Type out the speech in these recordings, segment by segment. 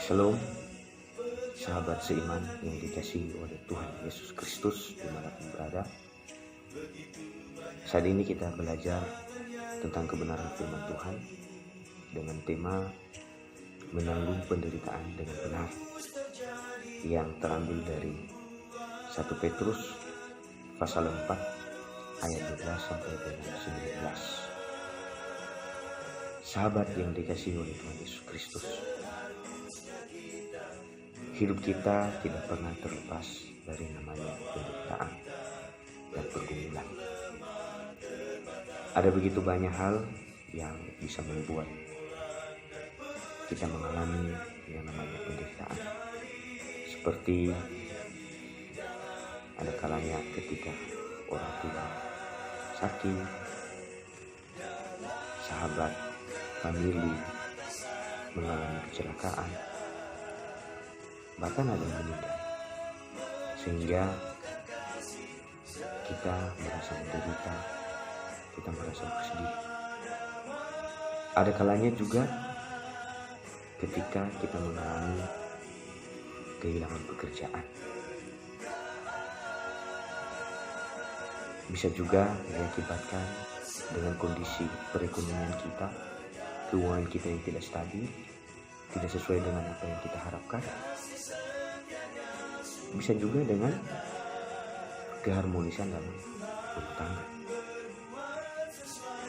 Shalom, sahabat seiman yang dikasihi oleh Tuhan Yesus Kristus dimanapun berada. Saat ini kita belajar tentang kebenaran firman Tuhan dengan tema menanggung penderitaan dengan benar, yang terambil dari 1 Petrus pasal 4 ayat 12 sampai dengan 19. Sahabat yang dikasihi oleh Tuhan Yesus Kristus, hidup kita tidak pernah terlepas dari namanya penderitaan dan pergumulan. Ada begitu banyak hal yang bisa membuat kita mengalami yang namanya penderitaan. Seperti ada kalanya ketika orang tua sakit, sahabat, famili mengalami kecelakaan, bahkan ada yang meninggal, sehingga kita merasa menderita, kita merasa bersedih. Ada kalanya juga ketika kita mengalami kehilangan pekerjaan. Bisa juga diakibatkan dengan kondisi perekonomian kita, keuangan kita yang tidak stabil, tidak sesuai dengan apa yang kita harapkan. Bisa juga dengan keharmonisan dalam rumah tangga.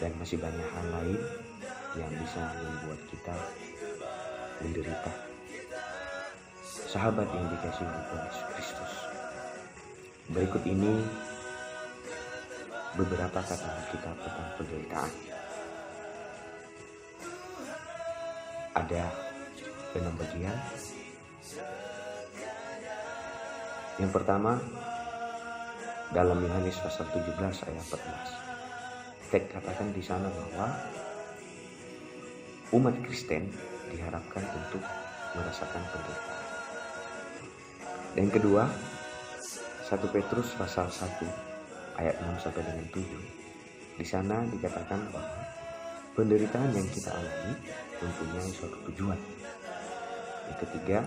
Dan masih banyak hal lain yang bisa membuat kita menderita. Sahabat yang dikasihi oleh Tuhan Yesus Kristus, berikut ini beberapa kata Alkitab tentang penderitaan. Ada 6 bagian. Yang pertama, dalam Yohanes pasal 17 ayat 14. Teks katakan di sana bahwa umat Kristen diharapkan untuk merasakan penderitaan. Dan yang kedua, 1 Petrus pasal 1 ayat 6 sampai dengan 7. Di sana dikatakan bahwa penderitaan yang kita alami mempunyai suatu tujuan. Yang ketiga,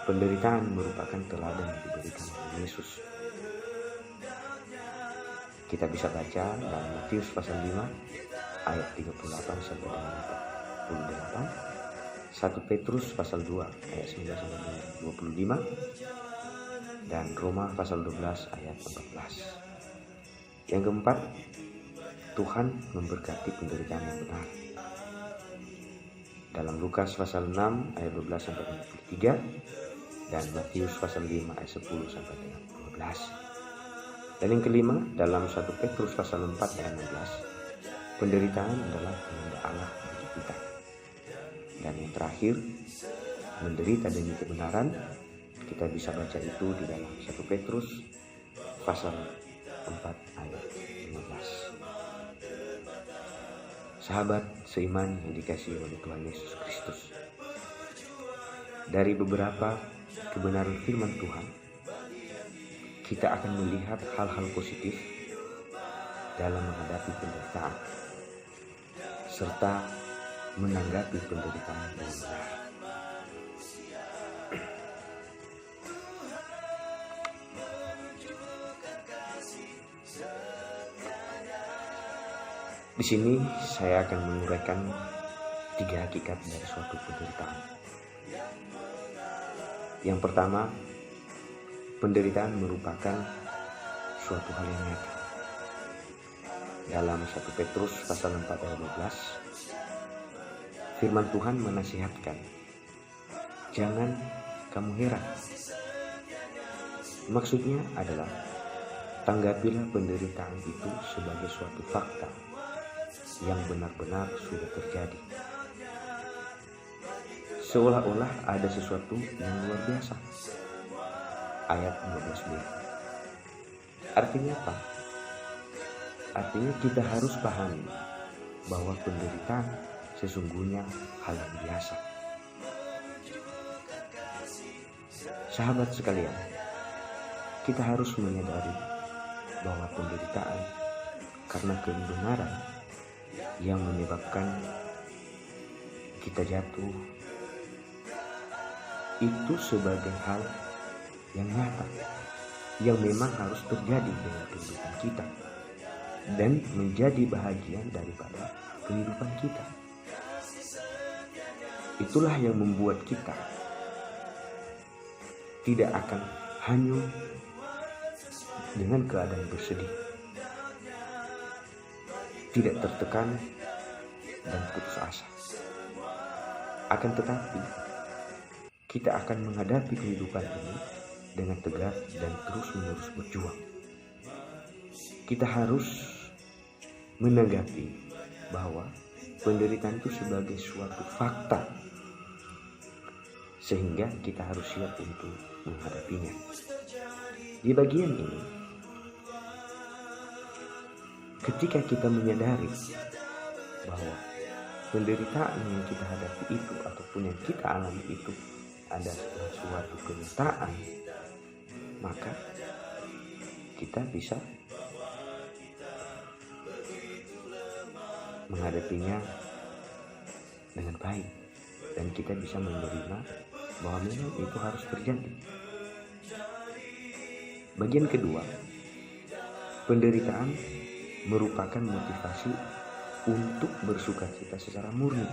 penderitaan merupakan teladan yang diberikan oleh Yesus. Kita bisa baca dalam Matius pasal 5 ayat 38 sampai dengan 48, 1 Petrus pasal 2 ayat 9 sampai dengan 25, dan Roma pasal 12 ayat 14. Yang keempat, Tuhan memberkati penderitaan yang benar. Dalam Lukas pasal 6 ayat 12 sampai dengan 23, dan Matius pasal 5 ayat 10 sampai dengan 12. Dan yang kelima, dalam 1 Petrus pasal 4 ayat 16, penderitaan adalah kehendak Allah bagi kita. Dan yang terakhir, menderita demi kebenaran, kita bisa baca itu di dalam 1 Petrus pasal 4 ayat 15. Sahabat seiman yang dikasihi oleh Tuhan Yesus Kristus, dari beberapa kebenaran firman Tuhan, kita akan melihat hal-hal positif dalam menghadapi penderitaan, serta menanggapi penderitaan dengan benar. Di sini saya akan menguraikan 3 hakikat dari suatu penderitaan. Yang pertama, penderitaan merupakan suatu hal yang nyata. Dalam 1 Petrus pasal 4 ayat 12, firman Tuhan menasihatkan, jangan kamu heran. Maksudnya adalah, tanggapilah penderitaan itu sebagai suatu fakta yang benar-benar sudah terjadi. Seolah-olah ada sesuatu yang luar biasa. Ayat 12b. Artinya apa? Artinya kita harus pahami bahwa penderitaan sesungguhnya hal yang biasa. Sahabat sekalian, kita harus menyadari bahwa penderitaan karena kebenaran yang menyebabkan kita jatuh, itu sebagai hal yang nyata, yang memang harus terjadi dengan kehidupan kita dan menjadi bahagian daripada kehidupan kita. Itulah yang membuat kita tidak akan hanyut dengan keadaan bersedih, tidak tertekan dan putus asa. Akan tetapi, kita akan menghadapi kehidupan ini dengan tegar dan terus-menerus berjuang. Kita harus menanggapi bahwa penderitaan itu sebagai suatu fakta, sehingga kita harus siap untuk menghadapinya. Di bagian ini, ketika kita menyadari bahwa penderitaan yang kita hadapi itu ataupun yang kita alami itu adalah suatu kenyataan, maka kita bisa menghadapinya dengan baik dan kita bisa menerima bahwa memang itu harus terjadi. Bagian kedua, penderitaan merupakan motivasi untuk bersukacita secara murni.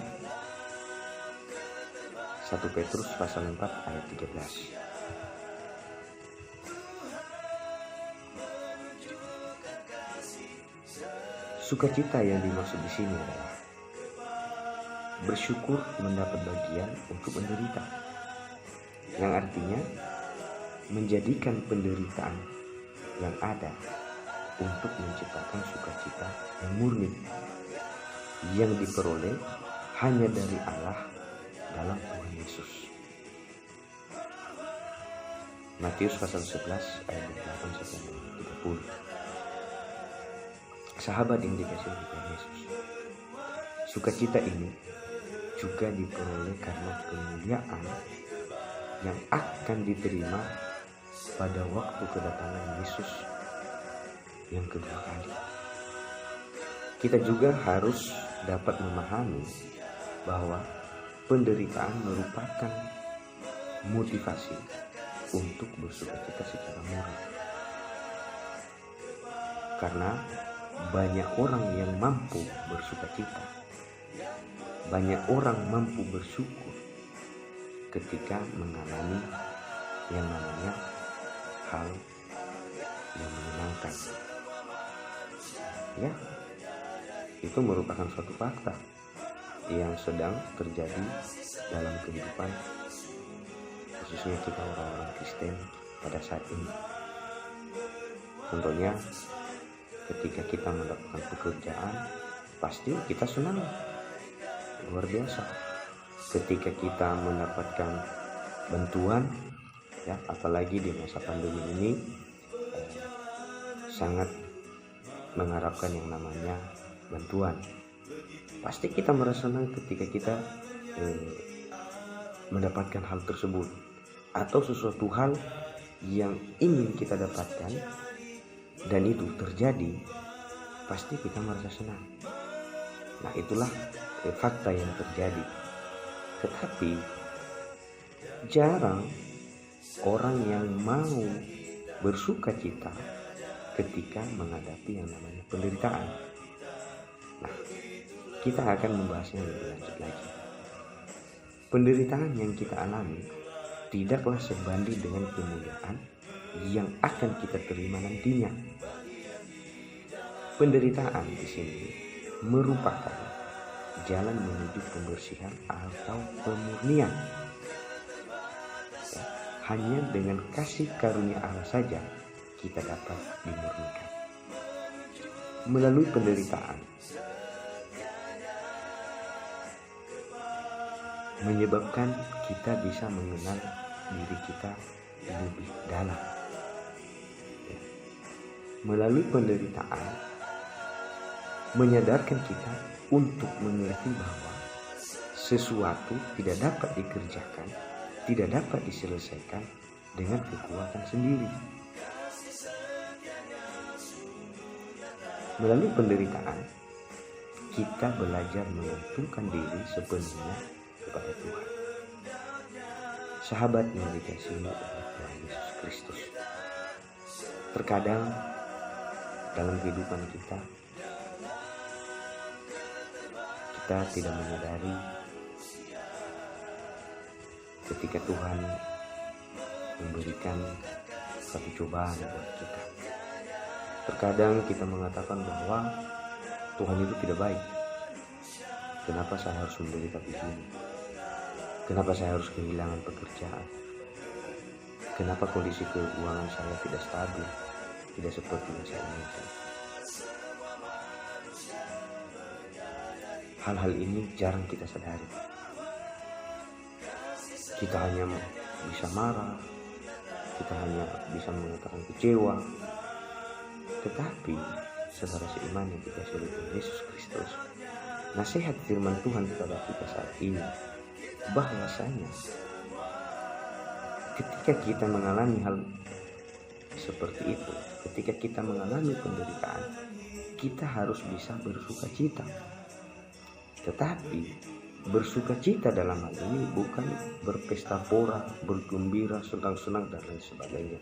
1 Petrus pasal 4 ayat 13. Sukacita yang dimaksud di sini adalah bersyukur mendapat bagian untuk menderita, yang artinya menjadikan penderitaan yang ada untuk menciptakan sukacita yang murni yang diperoleh hanya dari Allah dalam Tuhan Yesus. Matius pasal 11 ayat 28-30. Sahabat yang dikasihi oleh Tuhan Yesus, sukacita ini juga diperoleh karena kemuliaan yang akan diterima pada waktu kedatangan Yesus yang kedua kali. Kita juga harus dapat memahami bahwa penderitaan merupakan motivasi untuk bersukacita secara murni. Karena banyak orang yang mampu bersukacita, banyak orang mampu bersyukur ketika mengalami yang namanya hal yang menyenangkan. Ya, itu merupakan suatu fakta yang sedang terjadi dalam kehidupan, khususnya kita orang-orang Kristen pada saat ini. Contohnya, ketika kita mendapatkan pekerjaan, pasti kita senang, luar biasa. Ketika kita mendapatkan bantuan, ya, apalagi di masa pandemi ini, sangat mengharapkan yang namanya bantuan. Pasti kita merasa senang ketika kita mendapatkan hal tersebut, atau sesuatu hal yang ingin kita dapatkan dan itu terjadi, pasti kita merasa senang. Nah, itulah fakta yang terjadi. Tetapi jarang orang yang mau bersukacita ketika menghadapi yang namanya penderitaan. Nah, kita akan membahasnya lebih lanjut lagi. Penderitaan yang kita alami tidaklah sebanding dengan kemuliaan yang akan kita terima nantinya. Penderitaan di sini merupakan jalan menuju pembersihan atau pemurnian. Ya, hanya dengan kasih karunia Allah saja kita dapat dimurnikan. Melalui penderitaan menyebabkan kita bisa mengenal diri kita lebih dalam. Ya. Melalui penderitaan menyadarkan kita untuk mengerti bahwa sesuatu tidak dapat dikerjakan, tidak dapat diselesaikan dengan kekuatan sendiri. Melalui penderitaan, kita belajar menggantungkan diri sepenuhnya kepada Tuhan. Sahabat yang dikasihi oleh Tuhan Yesus Kristus, terkadang dalam kehidupan kita tidak menyadari ketika Tuhan memberikan satu cobaan buat kita. Terkadang kita mengatakan bahwa Tuhan itu tidak baik. Kenapa saya harus menderita begini? Kenapa saya harus kehilangan pekerjaan? Kenapa kondisi keuangan saya tidak stabil, tidak seperti yang saya inginkan? Hal-hal ini jarang kita sadari. Kita hanya bisa marah, kita hanya bisa mengatakan kecewa. Tetapi saudara seiman yang dikasihi oleh Tuhan Yesus Kristus, nasihat firman Tuhan kepada kita saat ini bahwasanya ketika kita mengalami hal seperti itu, ketika kita mengalami penderitaan, kita harus bisa bersuka cita. Tetapi bersuka cita dalam hal ini bukan berpesta pora, bergembira, senang-senang dan lain sebagainya.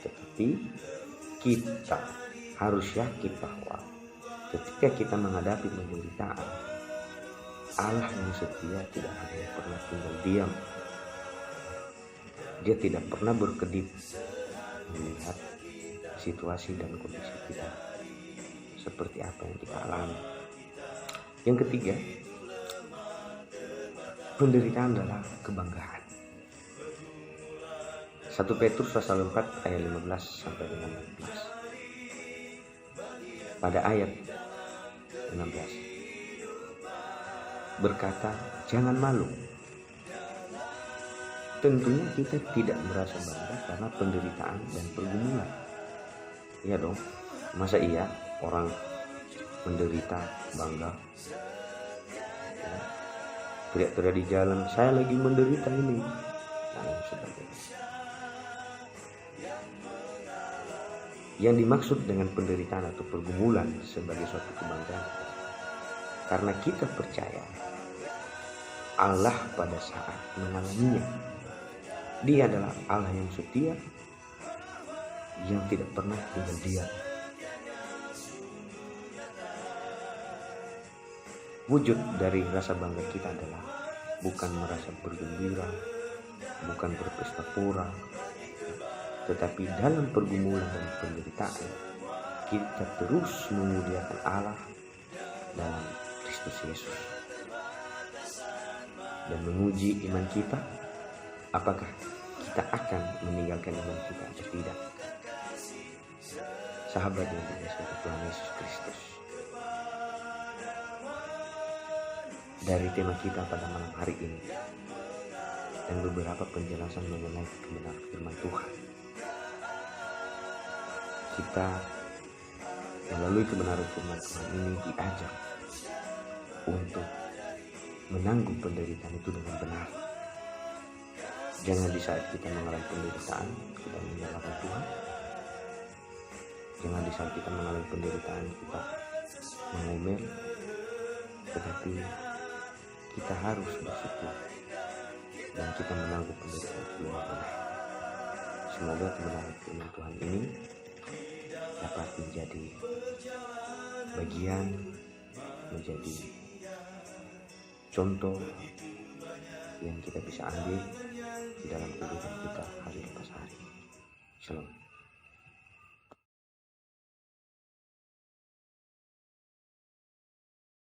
Tetapi kita harus yakin bahwa ketika kita menghadapi penderitaan, Allah yang setia tidak akan pernah tinggal diam. Dia tidak pernah berkedip melihat situasi dan kondisi kita seperti apa yang kita alami. Yang ketiga, penderitaan adalah kebanggaan. 1 Petrus pasal 4 ayat 15 sampai dengan 16. Pada ayat 16 berkata, jangan malu. Tentunya kita tidak merasa bangga karena penderitaan dan pergumulan. Iya dong, masa iya orang menderita bangga? Ya, teriak-teriak di jalan, saya lagi menderita ini, dan sebagainya. Yang dimaksud dengan penderitaan atau pergumulan sebagai suatu kebanggaan, karena kita percaya Allah pada saat mengalaminya, Dia adalah Allah yang setia, yang tidak pernah tinggal diam. Wujud dari rasa bangga kita adalah bukan merasa bergembira, bukan berpesta pora, tetapi dalam pergumulan dan penderitaan kita terus memuliakan Allah dalam Kristus Yesus dan menguji iman kita, apakah kita akan meninggalkan iman kita atau tidak. Sahabat yang dikasihi Tuhan Yesus Kristus, dari tema kita pada malam hari ini dan beberapa penjelasan mengenai kebenaran firman Tuhan, kita melalui kebenaran firman Tuhan ini diajar untuk menanggung penderitaan itu dengan benar. Jangan di saat kita mengalami penderitaan kita menyalahkan Tuhan. Jangan di saat kita mengalami penderitaan kita mengomel. Tetapi kita harus bersyukur dan kita menanggung penderitaan itu dengan benar. Semoga kebenaran firman Tuhan ini dapat menjadi bagian, menjadi contoh yang kita bisa ambil di dalam kehidupan kita hari lepas hari. Shalom.